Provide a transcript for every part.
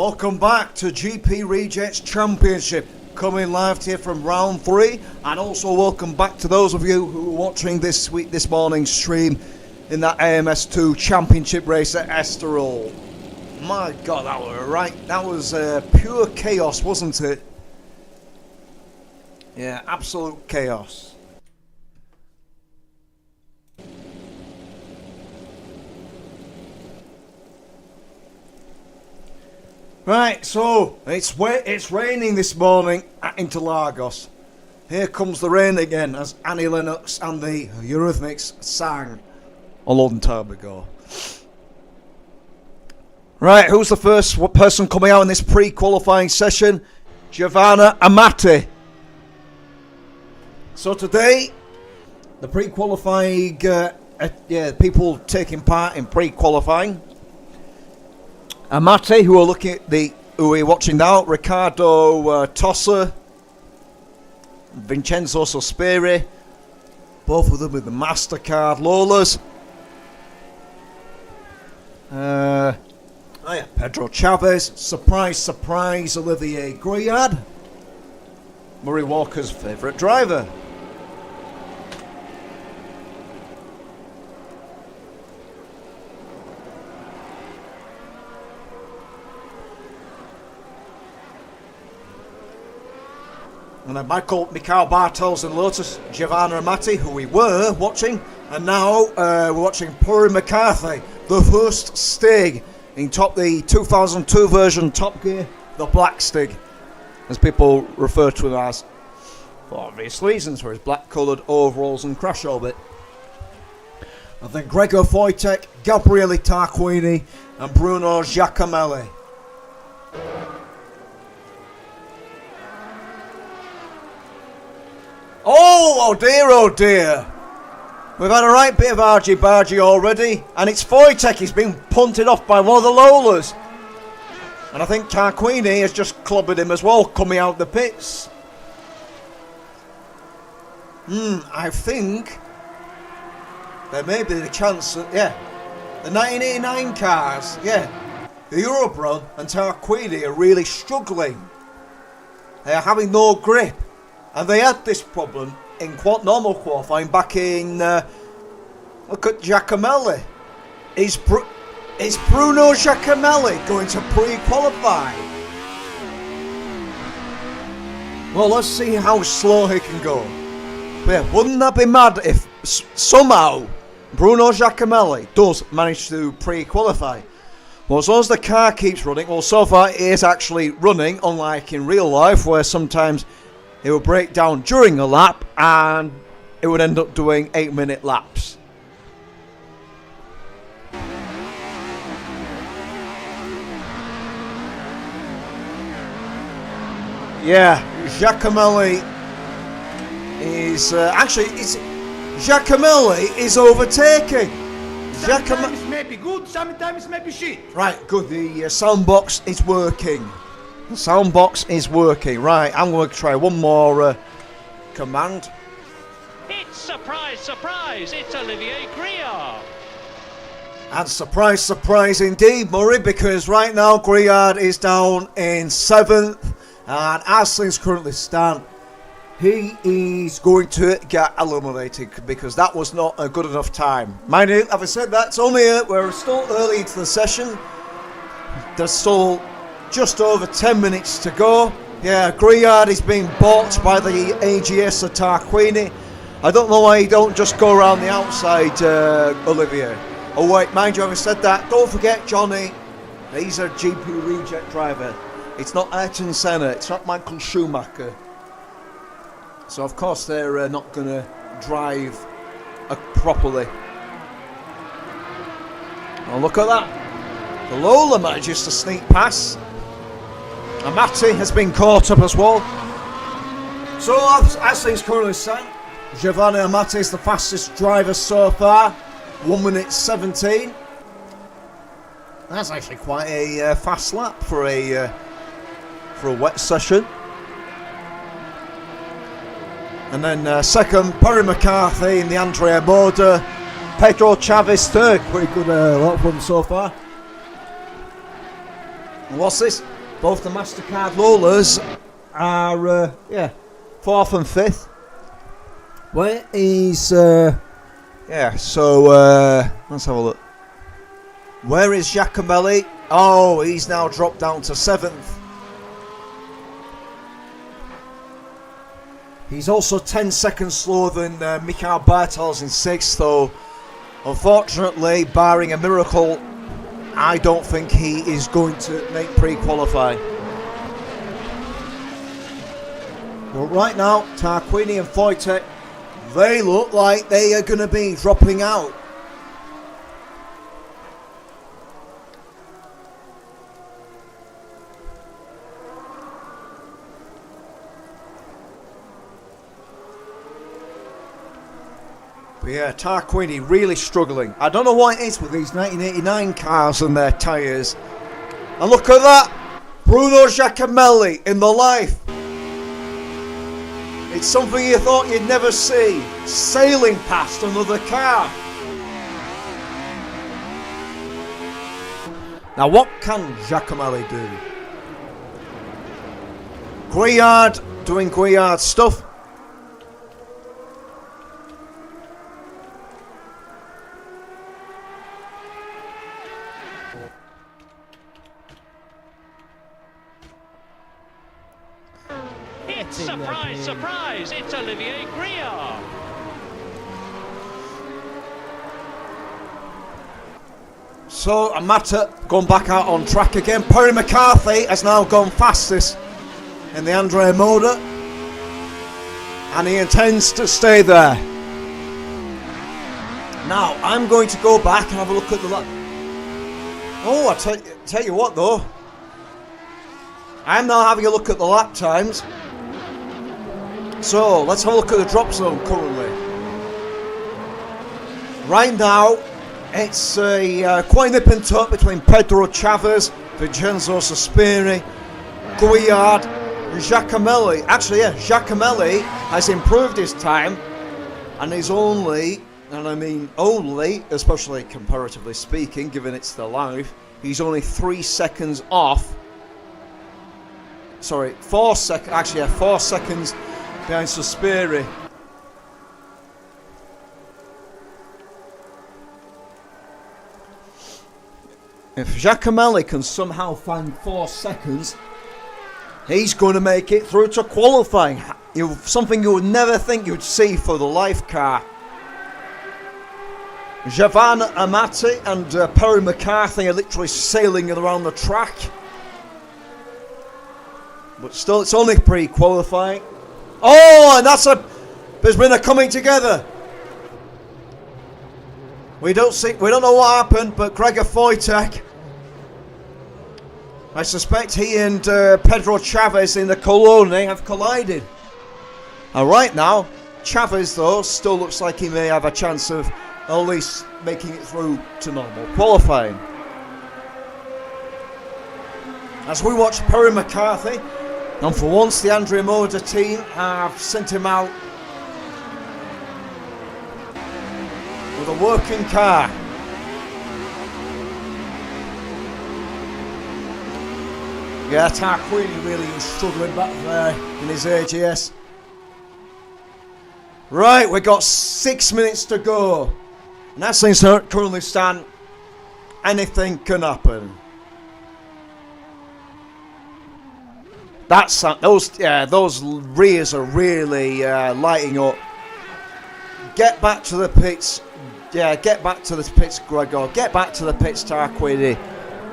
Welcome back to GP Rejects Championship, coming live here from round 3, and also welcome back to those of you who are watching this morning's stream in that AMS2 Championship race at Estoril. My God, that was pure chaos, wasn't it? Yeah, absolute chaos. Right, so it's raining this morning at Interlagos. Here comes the rain again, as Annie Lennox and the Eurythmics sang a long time ago. Right, who's the first person coming out in this pre-qualifying session? Giovanna Amati. So today, the pre-qualifying, people taking part in pre-qualifying. Amati, who are watching now, Riccardo Tossa, Vincenzo Sospiri, both of them with the MasterCard Lolas. Pedro Chavez, surprise, Olivier Gruyard, Murray Walker's favourite driver. And then Mikhail Bartels and Lotus, Giovanna Amati, who we were watching, and now we're watching Puri McCarthy, the first Stig in the 2002 version Top Gear, the Black Stig, as people refer to him as, for obvious reasons, for his black-coloured overalls and crash orbit. And then Gregor Wojtek, Gabriele Tarquini, and Bruno Giacomelli. Oh dear. We've had a right bit of argy-bargy already, and it's Wojtek. He's been punted off by one of the Lolas. And I think Tarquini has just clobbered him as well, coming out the pits. I think there may be the chance that, the 1989 cars, the Eurobron and Tarquini are really struggling. They are having no grip. And they had this problem in normal qualifying back in, look at Giacomelli. Is Bruno Giacomelli going to pre-qualify? Well, let's see how slow he can go. But yeah, wouldn't that be mad if somehow Bruno Giacomelli does manage to pre-qualify? Well, as long as the car keeps running, well, so far it is actually running, unlike in real life, where sometimes it would break down during a lap and it would end up doing 8-minute laps. Yeah, Giacomelli is Giacomelli is overtaking. Sometimes it may be good, sometimes it may be shit. Right, good. The sound box is working. The sound box is working. Right, I'm going to try one more command. It's surprise, it's Olivier Gruyard. And surprise indeed, Murray, because right now Gruyard is down in 7th, and as things currently stand, he is going to get eliminated because that was not a good enough time. Mind you, having said that, we're still early into the session. There's still just over 10 minutes to go. Yeah, Gruyard is being balked by the AGS of Tarquini. I don't know why he don't just go around the outside, Olivier. Oh wait, mind you, having said that, don't forget Johnny. He's a GP Reject driver. It's not Ayrton Senna, it's not Michael Schumacher. So of course they're not going to drive properly. Oh, look at that. The Lola manages to sneak past. Amati has been caught up as well. So as things currently stand, Giovanni Amati is the fastest driver so far, 1 minute 17. That's actually quite a fast lap for a wet session. And then second, Puri McCarthy in the Andrea Moda. Pedro Chavez third. Pretty good lap from so far. And what's this? Both the MasterCard Lolas are, 4th and 5th. Where is, let's have a look. Where is Giacomelli? Oh, he's now dropped down to 7th. He's also 10 seconds slower than Mikhail Bartels in 6th, though. Unfortunately, barring a miracle, I don't think he is going to make pre-qualifying. But right now, Tarquini and Wojtek, they look like they are going to be dropping out. But yeah, Tarquini really struggling. I don't know what it is with these 1989 cars and their tyres. And look at that! Bruno Giacomelli in the life. It's something you thought you'd never see. Sailing past another car. Now what can Giacomelli do? Guillard doing Guillard stuff. Surprise, surprise, it's Olivier Griard. So, Amata going back out on track again. Perry McCarthy has now gone fastest in the Andrea Moda. And he intends to stay there. Now, I'm going to go back and have a look at the lap. Oh, I tell you what though. I'm now having a look at the lap times. So, let's have a look at the drop zone currently. Right now, it's a quite nip and tuck between Pedro Chavez, Vincenzo Sospiri, Guillard, and Giacomelli. Actually, yeah, Giacomelli has improved his time, and is only, and I mean only, especially comparatively speaking, given it's the live, he's only 3 seconds off. Sorry, 4 seconds, actually, yeah, 4 seconds behind Sospiri. If Giacomelli can somehow find 4 seconds, he's going to make it through to qualifying. Something you would never think you'd see for the life car. Javan Amati and Perry McCarthy are literally sailing around the track. But still, it's only pre-qualifying. Oh, and there's been a coming together. We don't know what happened, but Gregor Wojtek, I suspect he and Pedro Chavez in the Colone have collided. And right now, Chavez though still looks like he may have a chance of at least making it through to normal qualifying. As we watch Perry McCarthy, and for once the Andrea Moda team have sent him out with a working car. Yeah, Tarquini really is struggling back there in his AGS. Right, we've got 6 minutes to go. And as things currently stand, anything can happen. Those rears are really lighting up. Get back to the pits. Yeah, get back to the pits, Gregor. Get back to the pits, Tarquini.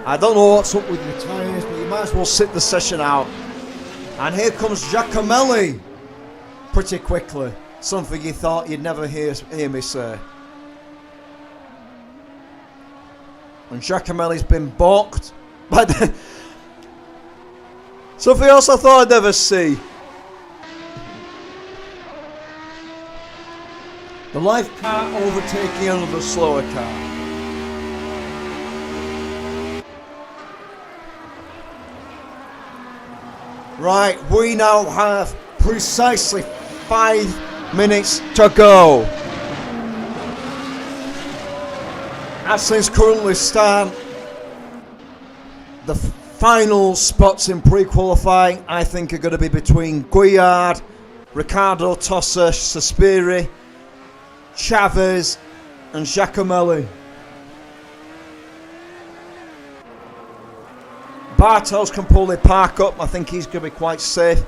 I don't know what's up with your tyres, but you might as well sit the session out. And here comes Giacomelli. Pretty quickly. Something you thought you'd never hear me say. And Giacomelli's been balked by something else I thought I'd never see. The life car overtaking another slower car. Right, we now have precisely 5 minutes to go. As things currently stand, the final spots in pre-qualifying, I think, are going to be between Guillard, Riccardo Tossa, Suspiri, Chavez and Giacomelli. Bartels can pull the park up. I think he's going to be quite safe.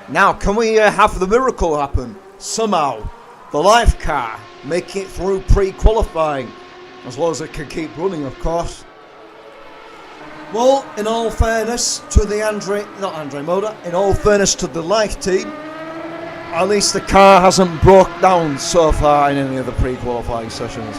Now, can we have the miracle happen? Somehow, the life car make it through pre-qualifying, as long as it can keep running, of course. Well, in all fairness to the in all fairness to the life team, at least the car hasn't broke down so far in any of the pre-qualifying sessions.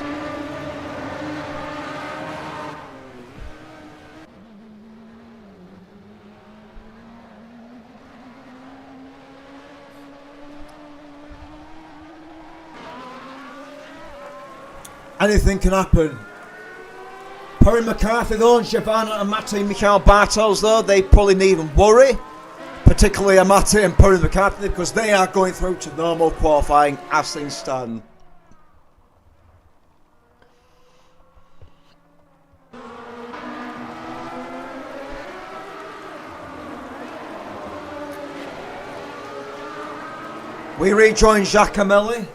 Anything can happen. Perry McCarthy though, Giovanna and Matti Michael Bartels though, they probably needn't worry. Particularly Amati and Perry McCarthy, because they are going through to normal qualifying as things stand. We rejoin Giacomelli.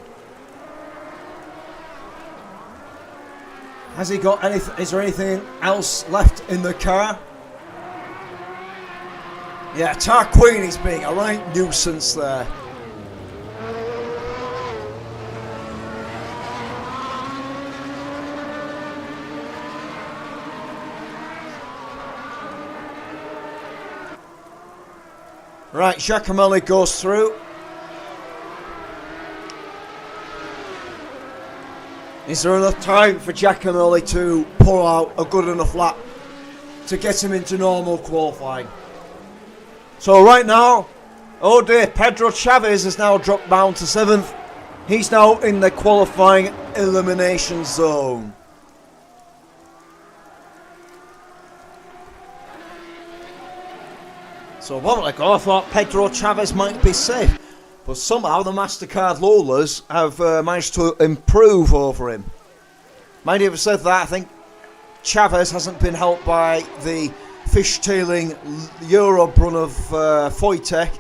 Has he got anything? Is there anything else left in the car? Yeah, Tarquini's being a right nuisance there. Right, Giacomelli goes through. Is there enough time for Giacomelli to pull out a good enough lap to get him into normal qualifying? So right now, oh dear, Pedro Chavez has now dropped down to 7th. He's now in the qualifying elimination zone. So a moment ago I thought Pedro Chavez might be safe, but somehow the MasterCard Lolas have managed to improve over him. Mind you, having said that, I think Chavez hasn't been helped by the fishtailing Eurobrun of Wojtek.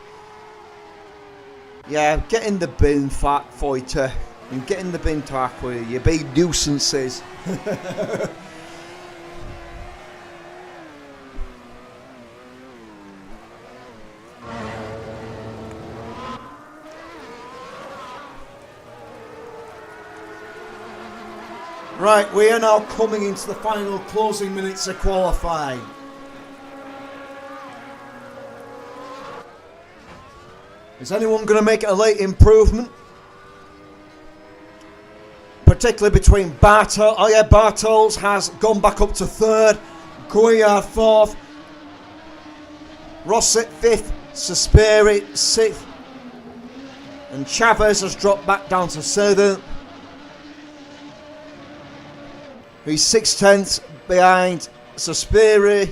Yeah, get in the bin, fat Wojtek, and get in the bin, Tarquin, you big nuisances. Right, we are now coming into the final closing minutes of qualifying. Is anyone going to make a late improvement? Particularly between Bartels. Oh yeah, Bartels has gone back up to 3rd. Guillard 4th. Rosset 5th. Suspiri 6th. And Chavez has dropped back down to 7th. He's 6/10 behind Suspiri.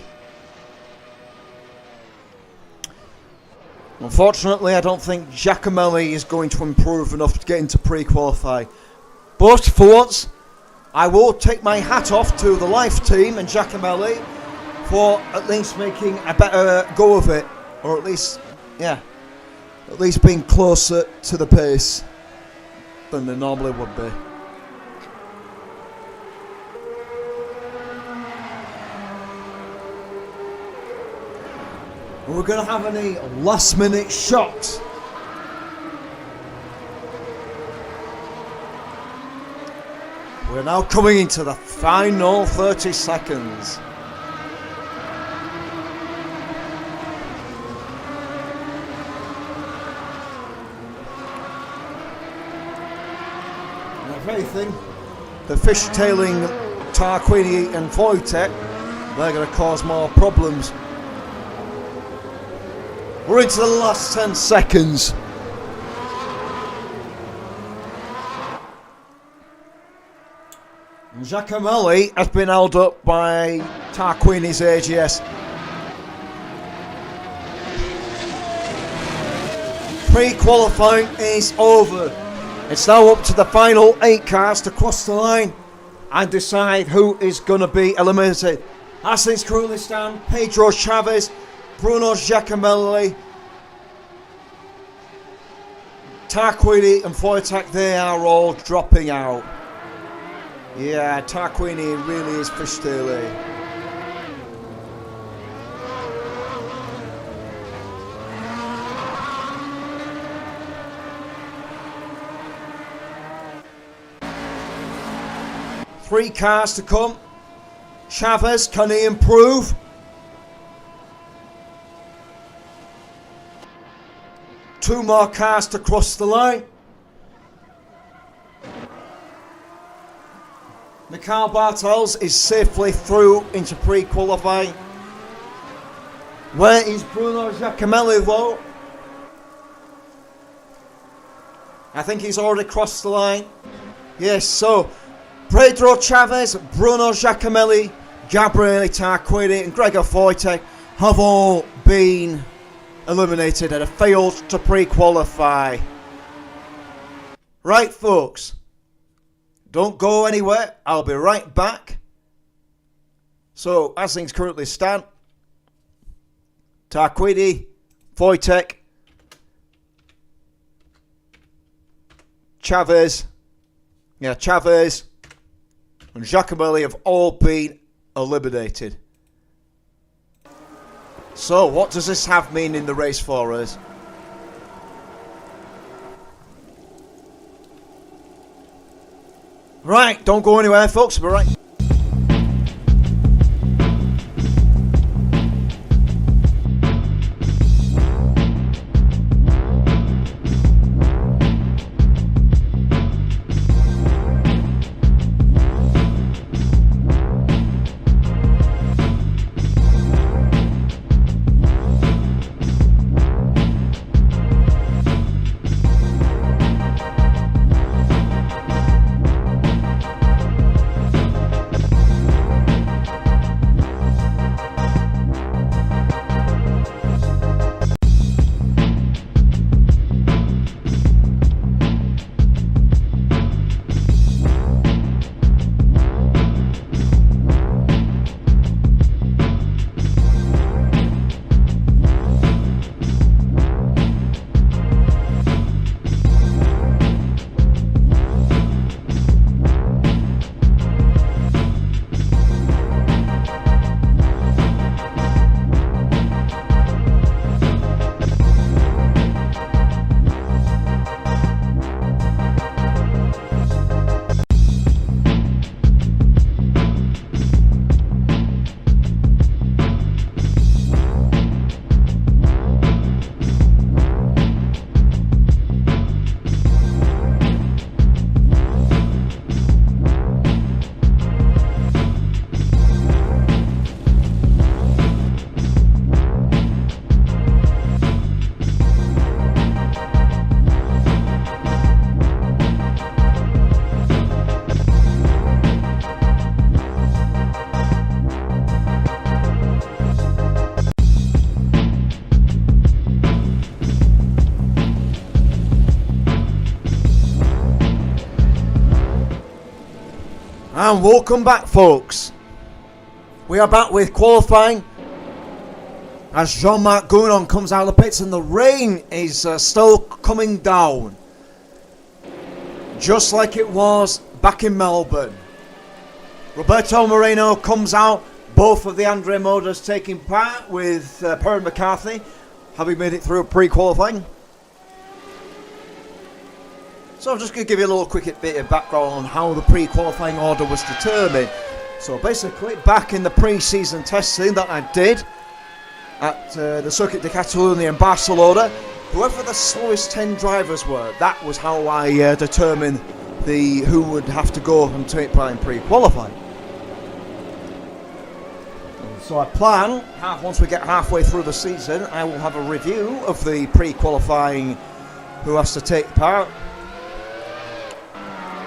Unfortunately, I don't think Giacomelli is going to improve enough to get into pre-qualify. But for once, I will take my hat off to the Life team and Giacomelli for at least making a better go of it. Or at least, yeah, at least being closer to the pace than they normally would be. We're going to have any last minute shots. We're now coming into the final 30 seconds. And if anything, the fishtailing Tarquini and Wojtek, they're going to cause more problems. We're into the last 10 seconds. Giacomelli has been held up by Tarquini's AGS. Pre-qualifying is over. It's now up to the final 8 cars to cross the line and decide who is going to be eliminated. As things currently stand, Pedro Chavez, Bruno Giacomelli, Tarquini and Foytek, they are all dropping out. Yeah, Tarquini really is fishtaily. Three cars to come. Chavez, can he improve? Two more cars to cross the line. Mikhail Bartels is safely through into pre-qualifying. Where is Bruno Giacomelli though? I think he's already crossed the line. Yes, so Pedro Chavez, Bruno Giacomelli, Gabriele Tarquini and Gregor Foytek have all been eliminated and have failed to pre-qualify. Right folks, don't go anywhere, I'll be right back. So as things currently stand, Tarquini, Foytek, Chavez and Giacomelli have all been eliminated. So what does this have mean in the race for us? Right, don't go anywhere folks, we're right. And welcome back folks. We are back with qualifying as Jean-Marc Gounon comes out of the pits and the rain is still coming down. Just like it was back in Melbourne. Roberto Moreno comes out, both of the Andre Modas taking part with Perrin McCarthy having made it through pre-qualifying. So I'm just going to give you a little quick bit of background on how the pre-qualifying order was determined. So basically, back in the pre-season testing that I did at the Circuit de Catalunya in Barcelona, whoever the slowest 10 drivers were, that was how I determined who would have to go and take part in pre-qualifying. So I plan, once we get halfway through the season, I will have a review of the pre-qualifying who has to take part.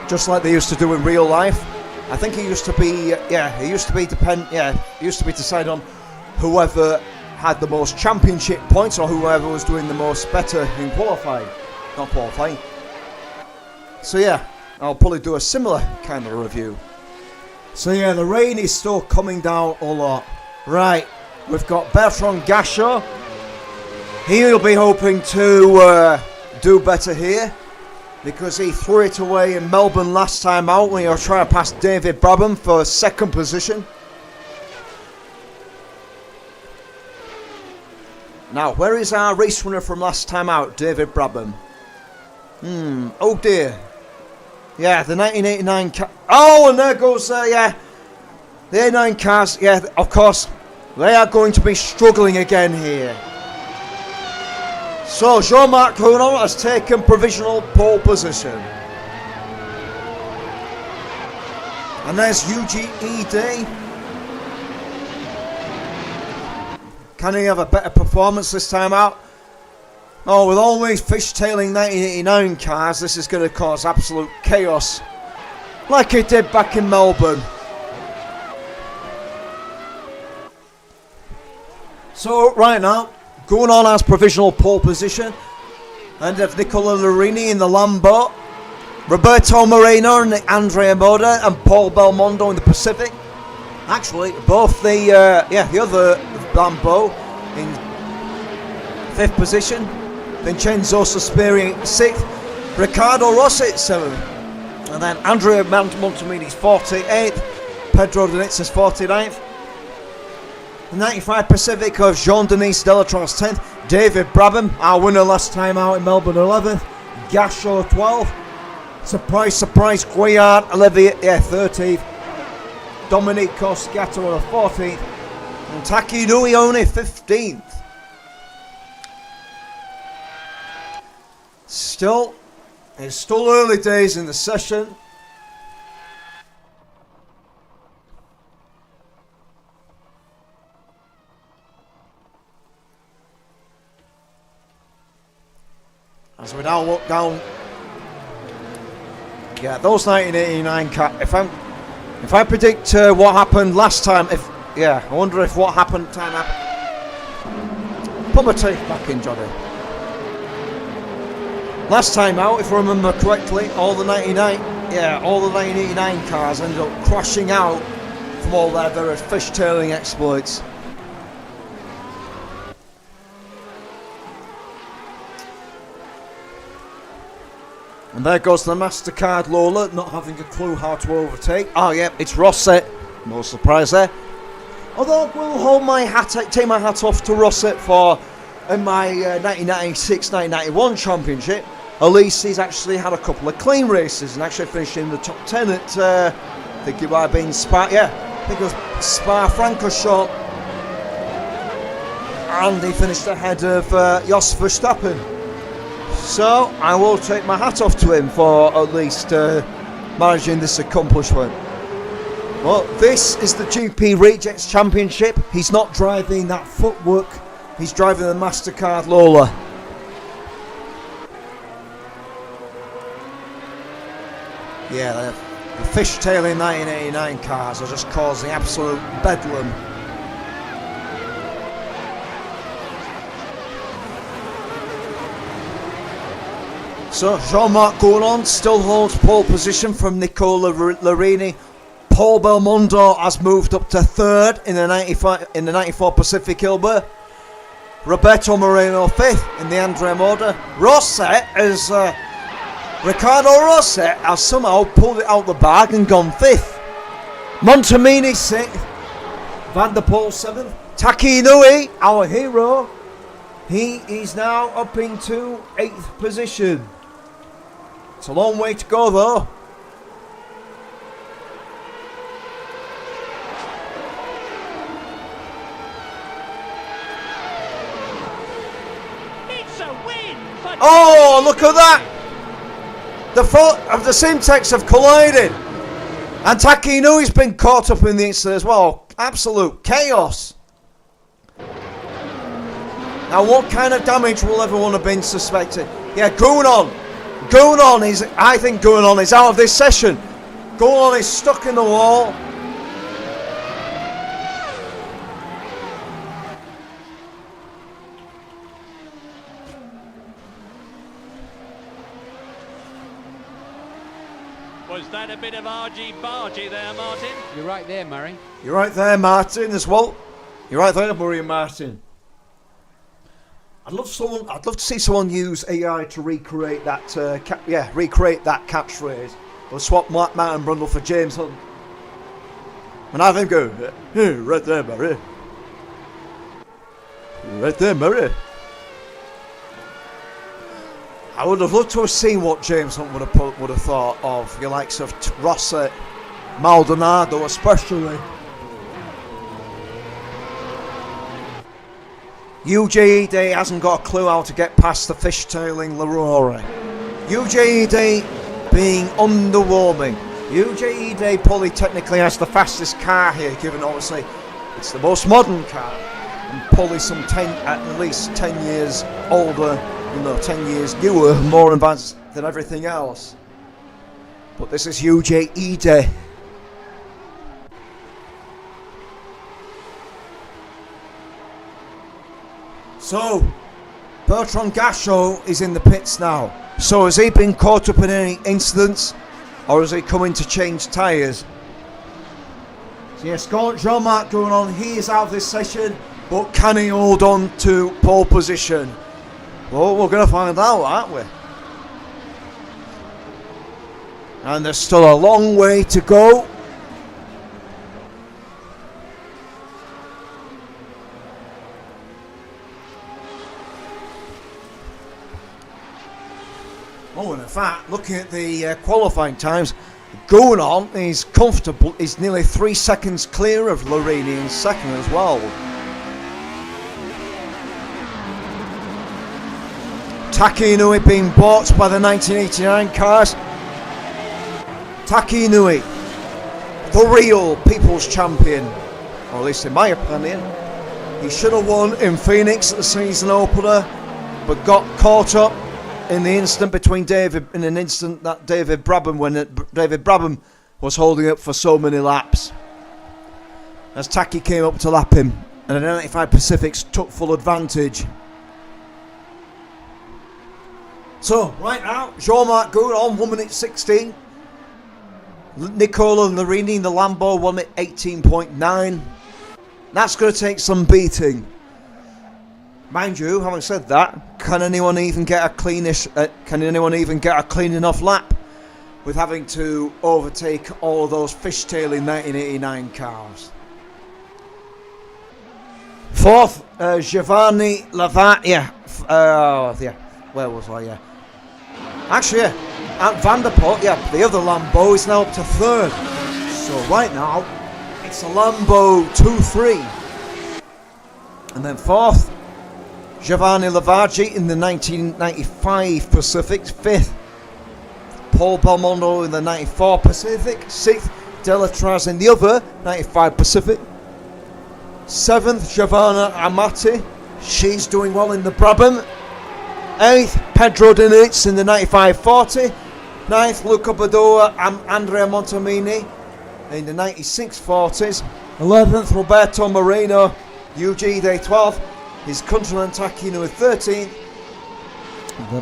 Just like they used to do in real life. I think it used to be, it used to be decided on whoever had the most championship points or whoever was doing the most better in qualifying. Not qualifying. So yeah, I'll probably do a similar kind of review. So yeah, the rain is still coming down a lot. Right, we've got Bertrand Gachot. He'll be hoping to do better here, because he threw it away in Melbourne last time out when he was trying to pass David Brabham for second position. Now, where is our race winner from last time out, David Brabham? Oh dear. Yeah, the 1989 car. Oh, and there goes, yeah, the 89 cars. Yeah, of course, they are going to be struggling again here. So, Jean-Marc Rounon has taken provisional pole position. And there's UGED. Can he have a better performance this time out? Oh, with all these fishtailing 1989 cars, this is going to cause absolute chaos, like it did back in Melbourne. So, right now, going on as provisional pole position, and of Nicola Larini in the Lambo, Roberto Moreno and Andrea Moda and Paul Belmondo in the Pacific. Actually, both the other Lambo in 5th position, Vincenzo Sospiri 6th, Riccardo Rossi 7th, and then Andrea Montemini's 48th, Pedro Denitz's 49th. The 95 Pacific of Jean-Denis Delatros 10th, David Brabham, our winner last time out in Melbourne 11th, Gachot 12th, surprise, surprise, Guillard, Olivier 13th, Domenico Scato 14th, and Taki Nui only 15th. It's still early days in the session. As we now look down, yeah, those 1989 cars. If I predict what happened last time, I wonder if what happened Put my teeth back in, Johnny. Last time out, if I remember correctly, all the 1989 cars ended up crashing out from all their various fishtailing exploits. And there goes the MasterCard Lola, not having a clue how to overtake. Oh yeah, it's Rosset. No surprise there. Although I will hold my hat, take my hat off to Rosset for in my 1996-1991 championship. At least he's actually had a couple of clean races and actually finished in the top 10 at, I think it might have been Spa, I think it was Spa-Francorchamps. And he finished ahead of Jos Verstappen. So I will take my hat off to him for at least managing this accomplishment. Well, this is the GP Rejects Championship. He's not driving that footwork, he's driving the MasterCard Lola. Yeah, the fishtailing 1989 cars are just causing absolute bedlam. So Jean-Marc Rounon still holds pole position from Nicola Larini. Paul Belmondo has moved up to 3rd in the 94 Pacific Ilber. Roberto Moreno 5th in the Andrea Moda. Riccardo Rossi has somehow pulled it out the bag and gone 5th. Montemini 6th. Van der Poel 7th. Taki Nui, our hero, he is now up into 8th position. It's a long way to go though. It's a win for Oh, look at that! The front of the Simtex have collided. And Taki Nui's been caught up in the incident as well. Absolute chaos. Now what kind of damage will everyone have been suspected? Yeah, I think Gounon is out of this session. Gounon is stuck in the wall. Was that a bit of argy-bargy there, Martin? You're right there, Murray. You're right there, Martin, as well. You're right there, Murray and Martin. I'd love to see someone use AI to recreate that. Recreate that catchphrase. Or swap Martin Brundle for James Hunt. And have him go, hey, right there, Murray. Right there, Murray. I would have loved to have seen what James Hunt would have thought of your likes of Rossi, Maldonado especially. UJED hasn't got a clue how to get past the fishtailing Larori. UJED being underwhelming. UJED probably technically has the fastest car here, given obviously it's the most modern car. And probably at least 10 years older, 10 years newer, more advanced than everything else. But this is UJED. So, Bertrand Gachot is in the pits now. So has he been caught up in any incidents, or is he coming to change tyres? So yes, Jean-Marc going on, he is out of this session, but can he hold on to pole position? Well, we're going to find out, aren't we? And there's still a long way to go. Oh, and in fact, looking at the qualifying times, going on is comfortable. He's nearly 3 seconds clear of Larini in second as well. Taki Inoue being bought by the 1989 cars. Taki Inoue, the real people's champion, or at least in my opinion. He should have won in Phoenix at the season opener, but got caught up in the instant between David Brabham, when David Brabham was holding up for so many laps. As Taki came up to lap him, and the 95 Pacifics took full advantage. So, right now, Jean-Marc Gouin on 1 minute 16. Nicola Larini in the Lambo 1 minute 18.9. That's going to take some beating. Mind you, having said that, can anyone even get a clean enough lap with having to overtake all of those fishtailing 1989 cars? Fourth, Giovanni Lavagna. Where was I? Yeah. Actually, at Vanderpoort, the other Lambo is now up to third. So right now, it's a Lambo 2-3. And then fourth, Giovanni Lavaggi in the 1995 Pacific, fifth. Paul Belmondo in the 94 Pacific, sixth. Delatraz in the other 95 Pacific. Seventh, Giovanna Amati. She's doing well in the Brabham. 8th, Pedro Diniz in the 95-40. 9th, Luca Badoa and Andrea Montemini in the 96-40s. 11th, Roberto Moreno, UGD 12th. His countryman Taki Inoue 13th.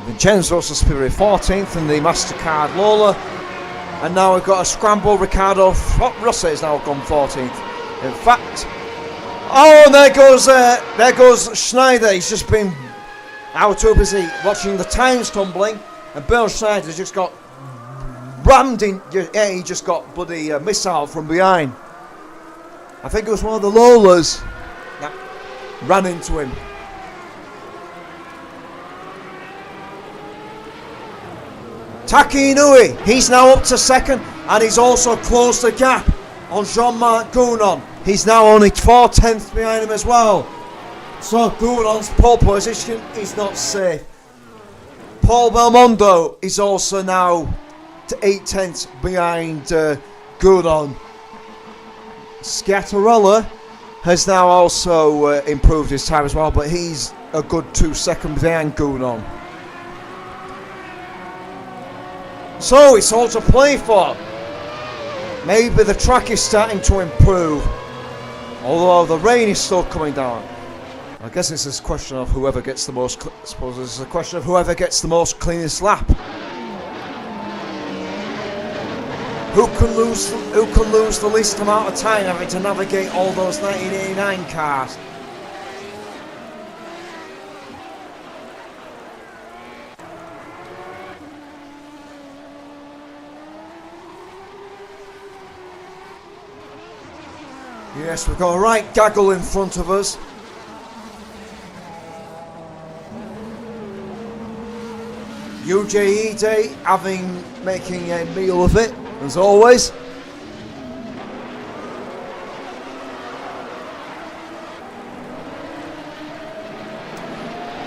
Vincenzo Sospiri 14th in the MasterCard Lola. And now we've got a scramble. Ricardo Rossi has now gone 14th. In fact, and there goes Schneider. He's just been too busy watching the times tumbling, and Bill Schneider just got rammed in. Yeah, he just got bloody missile from behind. I think it was one of the Lolas that ran into him. Taki Inoue, he's now up to second, and he's also closed the gap on Jean-Marc Gouin. He's now only 4/10 behind him as well. So Gouin's pole position is not safe. Paul Belmondo is also now to 8/10 behind Gouin. Scatarella has now also improved his time as well, but he's a good 2 seconds behind Gouin. So it's all to play for. Maybe the track is starting to improve, although the rain is still coming down. I guess it's a question of whoever gets the most. I suppose it's a question of whoever gets the most cleanest lap. Who can lose the least amount of time having to navigate all those 1989 cars? Yes, we've got a right gaggle in front of us. UJE Day making a meal of it, as always.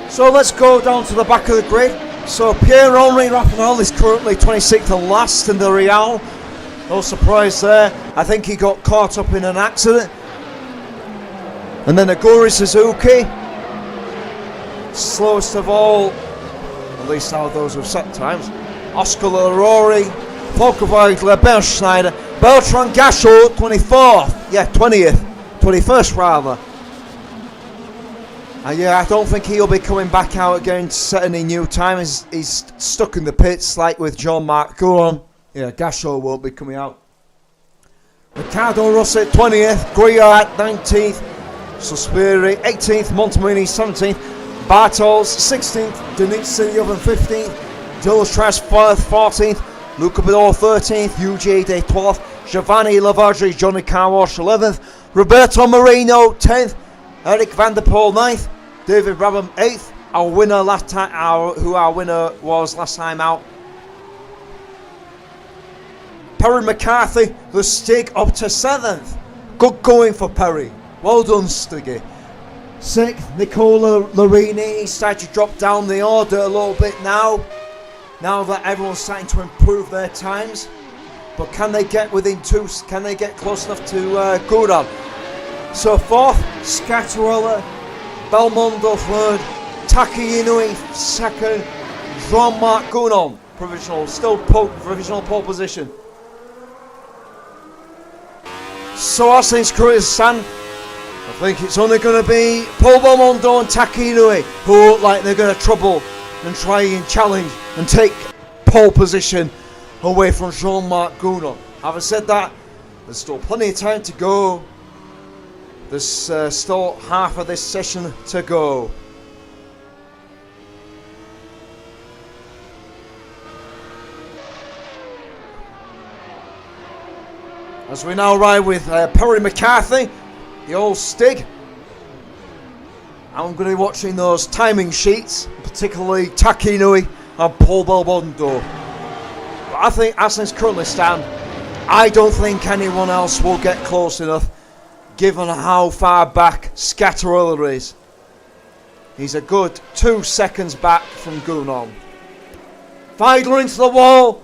So let's go down to the back of the grid. So Pierre-Henri Raphael is currently 26th and last in the Real. No surprise there. I think he got caught up in an accident. And then Aguri Suzuki, slowest of all, at least out of those who've set times. Oscar Larori, Volker Weidler, Bernd Schneider, Bertrand Gachot, 24th. Yeah, 20th. 21st rather. And yeah, I don't think he'll be coming back out again to set any new time. He's stuck in the pits like with Jean-Marc Gouron. Yeah, Gachot won't be coming out. Ricardo Rossi 20th, Guyart 19th, Suspiri 18th, Montemini 17th, Bartels 16th, Denis Siliovan 15th, Dillatras 14th, Luca Bidor 13th, UJ Day 12th, Giovanni Lavaggi, Johnny Carwash 11th, Roberto Marino 10th, Eric van der Poel 9th, David Brabham 8th, our winner was last time out. Perry McCarthy, the Stig up to 7th. Good going for Perry. Well done, Stiggy. 6th, Nicola Larini. He's starting to drop down the order a little bit now. Now that everyone's starting to improve their times. But can they get within 2? Can they get close enough to Gouron? So 4th, Scattarella. Belmondo 3rd. Taki Inoue 2nd. Jean-Marc Gouron, provisional pole position. So as things currently stand, I think it's only going to be Paul Belmondo and Taki Inoue who look like they're going to trouble and try and challenge and take pole position away from Jean-Marc Gouron. Having said that, there's still plenty of time to go. There's still half of this session to go. As we now ride with Perry McCarthy, the old Stig. I'm going to be watching those timing sheets, particularly Taki Inoue and Paul Belmondo. But I think, as things currently stand, I don't think anyone else will get close enough, given how far back Scattarella is. He's a good 2 seconds back from Gouron. Weidler into the wall.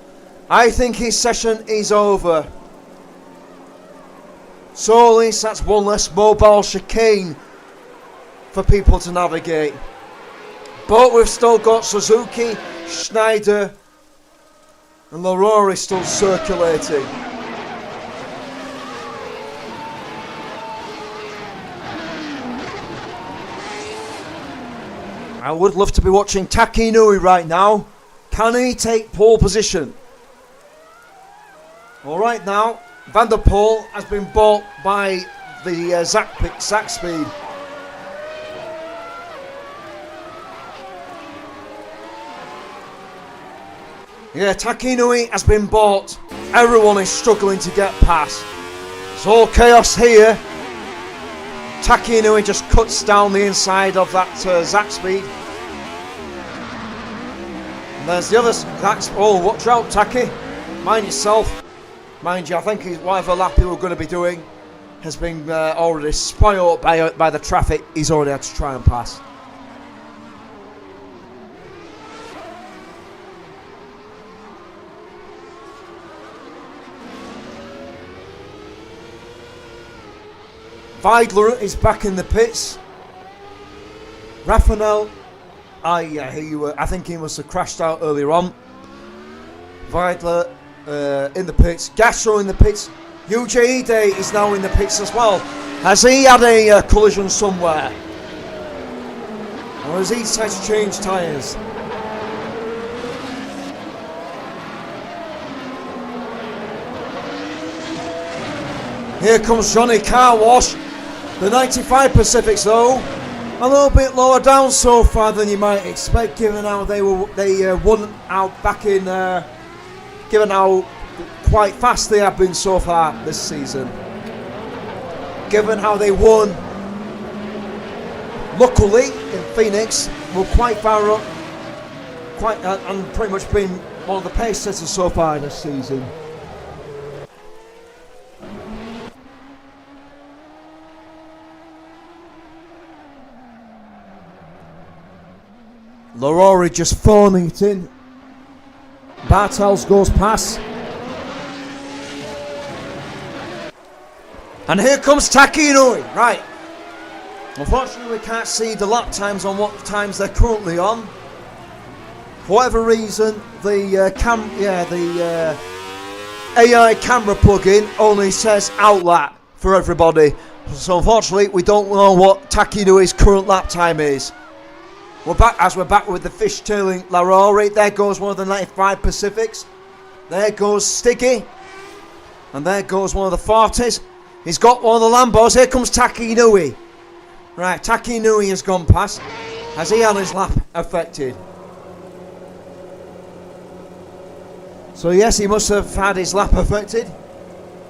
I think his session is over. So at least that's one less mobile chicane for people to navigate. But we've still got Suzuki, Schneider and Larori still circulating. I would love to be watching Taki Inoue right now. Can he take pole position? All right now. Van der Poel has been bought by the Zach Speed. Yeah, Taki Inoue has been bought. Everyone is struggling to get past. It's all chaos here. Taki Inoue just cuts down the inside of that Zach Speed. And there's the other Zach. Oh, watch out, Taki. Mind yourself. Mind you, I think whatever lap he was going to be doing has been already spoiled by the traffic he's already had to try and pass. Weidler is back in the pits. Raphael, I think he must have crashed out earlier on. Weidler in the pits, Gachot in the pits. UJE Day is now in the pits as well. Has he had a collision somewhere? Or has he tried to change tyres? Here comes Johnny Car Wash. The 95 Pacifics though, a little bit lower down so far than you might expect, given how they won out back in, given how quite fast they have been so far this season. Given how they won, luckily in Phoenix, were quite far up, and pretty much been one of the pace setters so far this season. Larori just phoning it in. Bartels goes past. And here comes Taki Inoue. Right. Unfortunately, we can't see the lap times on what times they're currently on. For whatever reason, the AI camera plugin only says out lap for everybody. So unfortunately, we don't know what Taki Inoue's current lap time is. We're back with the fishtailing Larori. There goes one of the 95 Pacifics. There goes Stiggy. And there goes one of the 40s. He's got one of the Lambos. Here comes Taki Inoue. Right, Taki Inoue has gone past. Has he had his lap affected? So yes, he must have had his lap affected,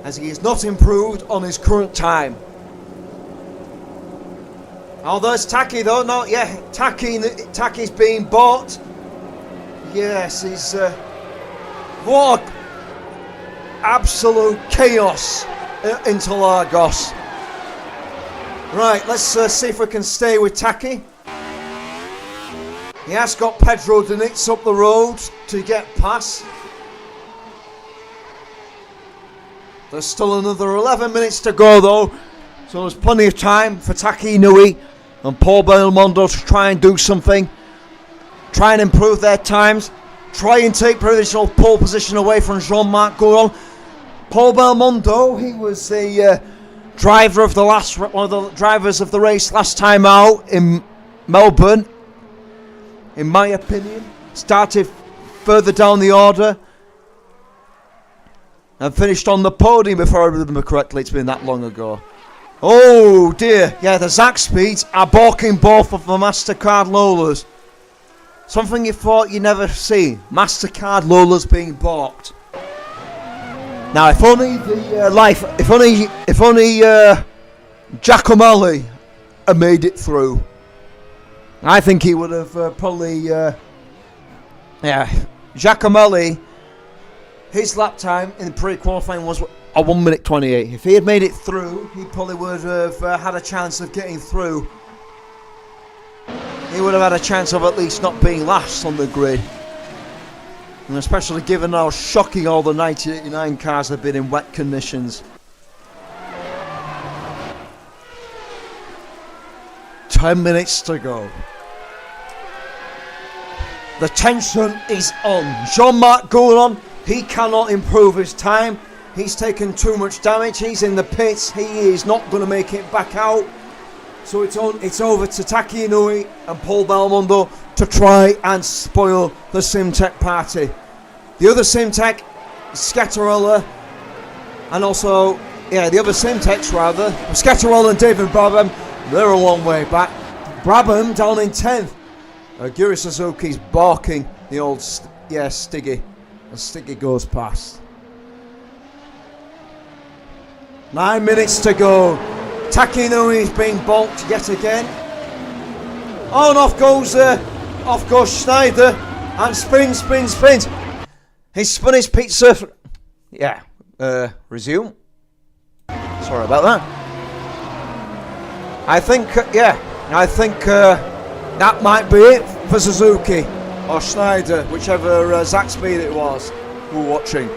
as he is not improved on his current time. Oh, there's Taki though. No, yeah, Taki's being bought. Yes, he's what absolute chaos at Interlagos. Right, let's see if we can stay with Taki. He has got Pedro Denitz up the road to get past. There's still another 11 minutes to go though, so there's plenty of time for Taki Inoue and Paul Belmondo to try and do something, try and improve their times, try and take provisional pole position away from Jean-Marc Gouron. Paul Belmondo, he was the driver of one of the drivers of the race last time out in Melbourne. In my opinion, started further down the order and finished on the podium, if I remember correctly. It's been that long ago. Oh dear, yeah, the Zach Speeds are balking both of the MasterCard Lolas. Something you thought you'd never see, MasterCard Lolas being balked. Now, if only Giacomelli had made it through, I think he would have Giacomelli, his lap time in the pre-qualifying was a 1 minute 28. If he had made it through, he probably would have had a chance of getting through. He would have had a chance of at least not being last on the grid. And especially given how shocking all the 1989 cars have been in wet conditions. 10 minutes to go. The tension is on. Jean-Marc Gouron, he cannot improve his time. He's taken too much damage. He's in the pits. He is not going to make it back out. So it's over to Taki Inoue and Paul Belmondo to try and spoil the Simtech party. The other Simtech, Scattarella, and also, the other Simtechs rather, Scattarella and David Brabham, they're a long way back. Brabham down in 10th. Giri Suzuki's barking the old, Stiggy. As Stiggy goes past. 9 minutes to go. Taki Inoue is being balked yet again. Oh, and off goes Schneider, and spins. He's spun his pizza. Resume. Sorry about that. I think that might be it for Suzuki or Schneider, whichever Zach Speed it was who were watching.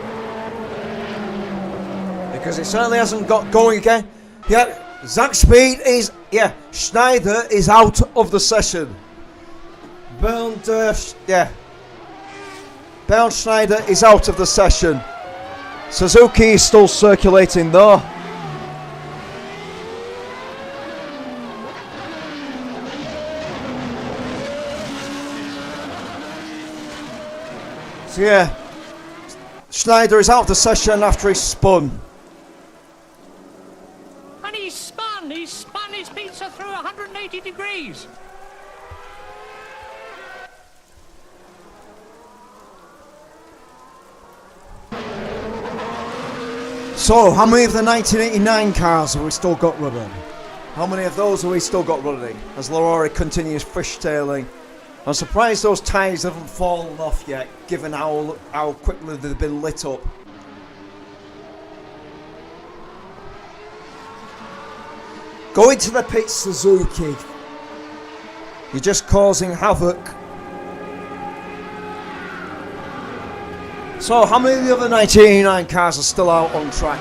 Because it certainly hasn't got going again. Zach Speed is, Schneider is out of the session. Bernd Schneider is out of the session. Suzuki is still circulating though. So Schneider is out of the session after he spun. spun. He's spun his pizza through 180 degrees. So, how many of the 1989 cars have we still got running? How many of those have we still got running? As Larori continues fishtailing. I'm surprised those tyres haven't fallen off yet, given how quickly they've been lit up. Going to the pits, Suzuki. You're just causing havoc. So, how many of the other 1989 cars are still out on track?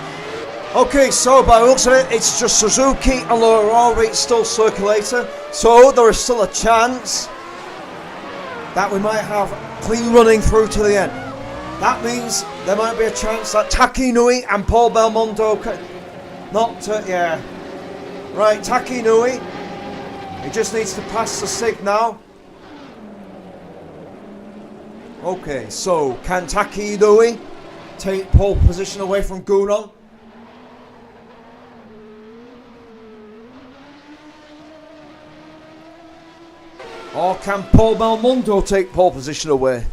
Okay, so by the looks of it, it's just Suzuki and Larori still circulating. So, there is still a chance that we might have clean running through to the end. That means there might be a chance that Taki Nui and Paul Belmondo can yeah. Right, Taki Nui. He just needs to pass the sig now. Okay, so can Taki Nui take pole position away from Gunon? Or can Paul Belmondo take pole position away?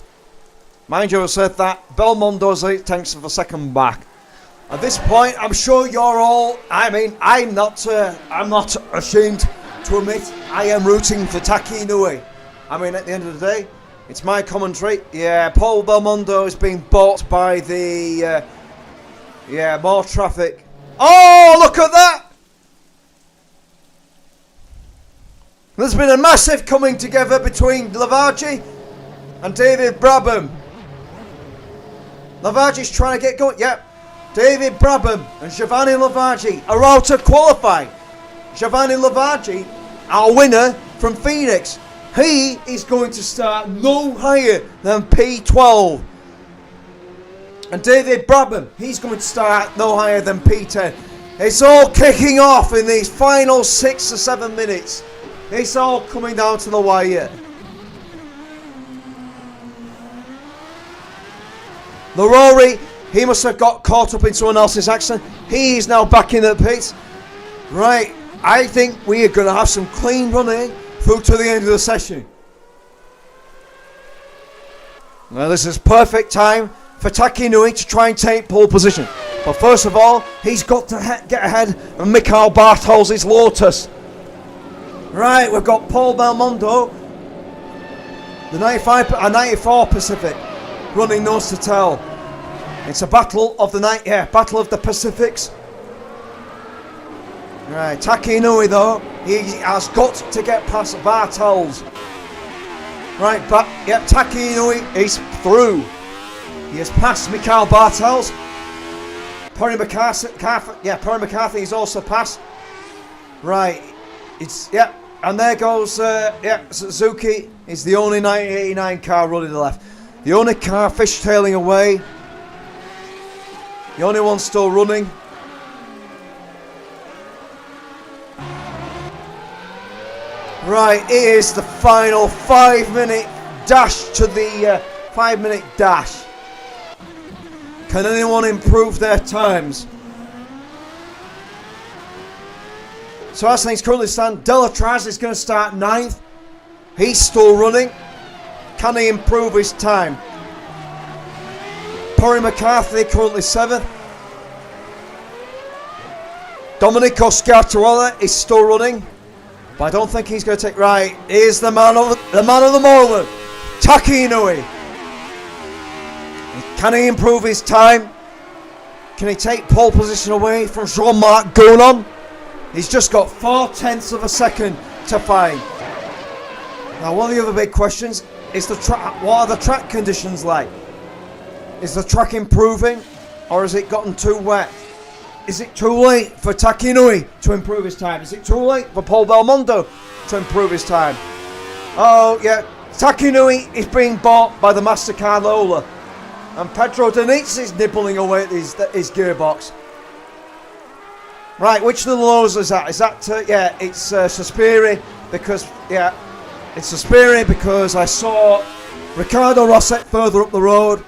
Mind you, I said that Belmondo's 8 tenths of a second back. At this point, I'm sure you're all. I'm not ashamed to admit I am rooting for Taki Nui. I mean, at the end of the day, it's my commentary. Yeah, Paul Belmondo is being bought by the. More traffic. Oh, look at that! There's been a massive coming together between Lavaggio and David Brabham. Lavaggi's trying to get going. Yep. David Brabham and Giovanni Lavaggi are out to qualify. Giovanni Lavaggi, our winner from Phoenix, he is going to start no higher than P12. And David Brabham, he's going to start no higher than P10. It's all kicking off in these final 6 or 7 minutes. It's all coming down to the wire. Larori, he must have got caught up in someone else's accident. He is now back in the pits. Right, I think we are going to have some clean running through to the end of the session. Now this is perfect time for Taki Nui to try and take pole position. But first of all, he's got to get ahead of Mikhail Bartels' Lotus. Right, we've got Paul Belmondo, the 94 Pacific, running nose to tail. It's a battle of the battle of the Pacifics. Right, Taki Nui though, he has got to get past Bartels. Right, but Taki Nui is through. He has passed Mikhail Bartels. Perry McCarthy is also passed. Right, and there goes Suzuki is the only 1989 car running to the left. The only car fishtailing away. The only one still running. Right, it is the final 5-minute dash to the 5-minute dash. Can anyone improve their times? So as things currently stand, Delatraz is going to start 9th. He's still running. Can he improve his time? Perry McCarthy currently 7th. Domenico Scartarola is still running, but I don't think he's going to take. Right, here's the man of the moment, Taki Nui. Can he improve his time? Can he take pole position away from Jean-Marc Gounon? He's just got 4 tenths of a second to find. Now, one of the other big questions is what are the track conditions like? Is the track improving, or has it gotten too wet? Is it too late for Taki Nui to improve his time? Is it too late for Paul Belmondo to improve his time? Oh yeah, Taki Nui is being bought by the MasterCard Lola, and Pedro Diniz is nibbling away at his gearbox. Right, which of the Lolas is that? Is that it's Suspiri because it's Suspiri because I saw Ricardo Rosset further up the road.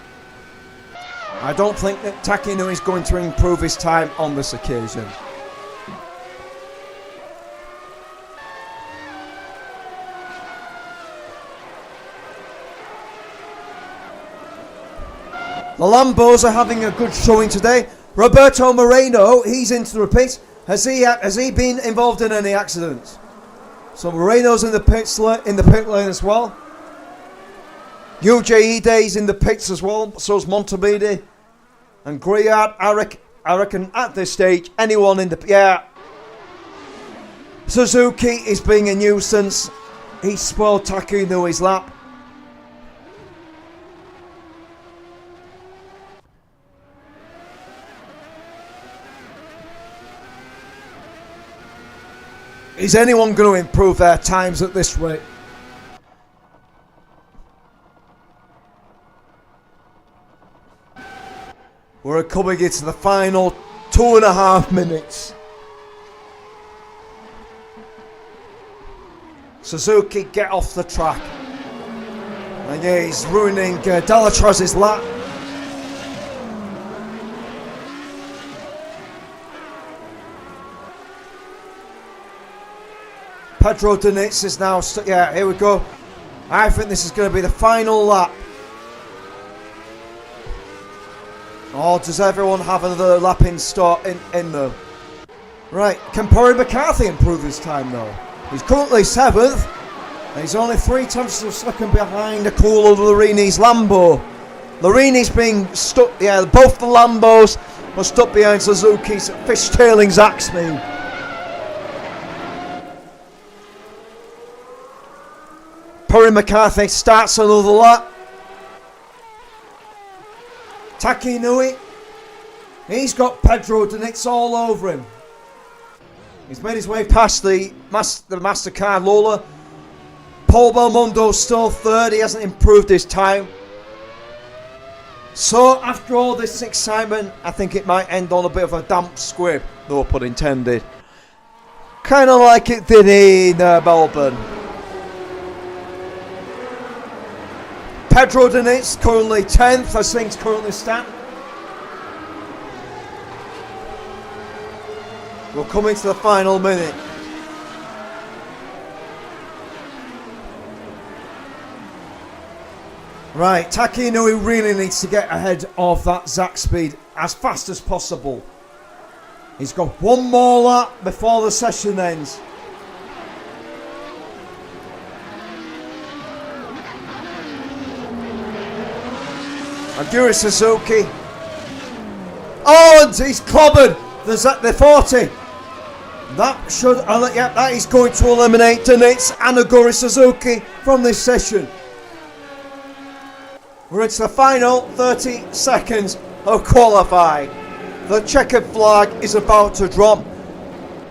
I don't think that Taki Nui is going to improve his time on this occasion. The Lambos are having a good showing today. Roberto Moreno, he's into the pits. Has he been involved in any accidents? So Moreno's in the pit lane as well. UJED's in the pits as well. So's Montemedi and Griard. I reckon at this stage, anyone in the Suzuki is being a nuisance. He spoiled Taki Inui's lap. Is anyone going to improve their times at this rate? We're coming into the final 2.5 minutes. Suzuki, get off the track. And yeah, he's ruining Delatraz's lap. Pedro Diniz is now, here we go. I think this is going to be the final lap. Or does everyone have another lap in though? Right, can Perry McCarthy improve his time though? He's currently 7th, and he's only 3/10 of a second behind Akula Larini's Lambo. Larini's being stuck, both the Lambos are stuck behind Suzuki's fishtailing Zaxby. Perry McCarthy starts another lap. Taki Inui, he's got Pedro Diniz all over him. He's made his way past the MasterCard Lola. Paul Belmondo's still 3rd, he hasn't improved his time. So after all this excitement, I think it might end on a bit of a damp squib, no pun intended. Kind of like it did in Melbourne. Pedro Diniz currently 10th as things currently stand. We're coming to the final minute. Right, Taki Inui really needs to get ahead of that Zaxby as fast as possible. He's got one more lap before the session ends. Aguri Suzuki. Oh, and he's clobbered the 40. That should, that is going to eliminate Diniz and Aguri Suzuki from this session. We're into the final 30 seconds of qualifying. The checkered flag is about to drop.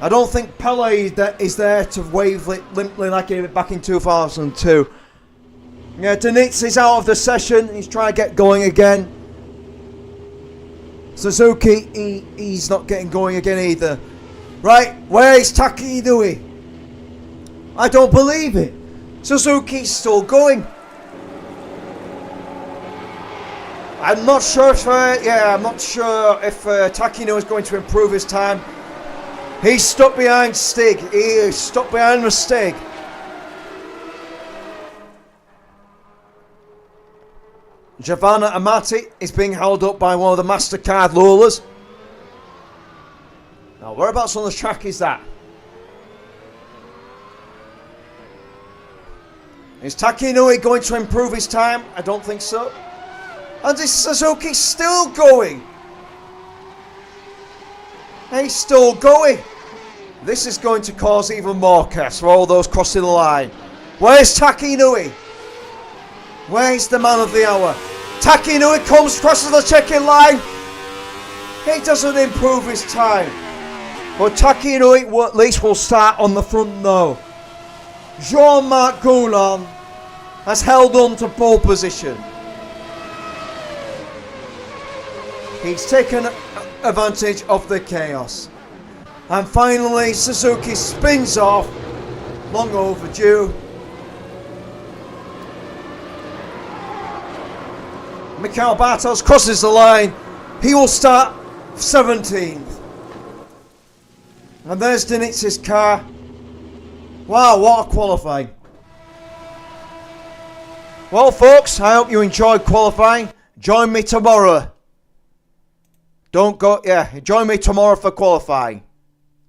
I don't think Pele is there to wave it limply like he did back in 2002. Yeah, Diniz is out of the session. He's trying to get going again. Suzuki, he's not getting going again either. Right, where is Taki Inui? I don't believe it. Suzuki's still going. I'm not sure if Taki Inui is going to improve his time. He's stuck behind Stig. He is stuck behind the Stig. Giovanna Amati is being held up by one of the MasterCard Lolas. Now, whereabouts on the track is that? Is Taki Inui going to improve his time? I don't think so. And is Suzuki still going? He's still going. This is going to cause even more chaos for all those crossing the line. Where's Taki Inui? Where's the man of the hour? Taki Inui comes, crosses the checking line. He doesn't improve his time. But Taki Inui at least will start on the front though. Jean-Marc Goulon has held on to pole position. He's taken advantage of the chaos. And finally, Suzuki spins off. Long overdue. Mikhail Bartos crosses the line. He will start 17th. And there's Diniz's car. Wow, what a qualifying. Well, folks, I hope you enjoyed qualifying. Join me tomorrow. Don't go, yeah, join me tomorrow for qualifying.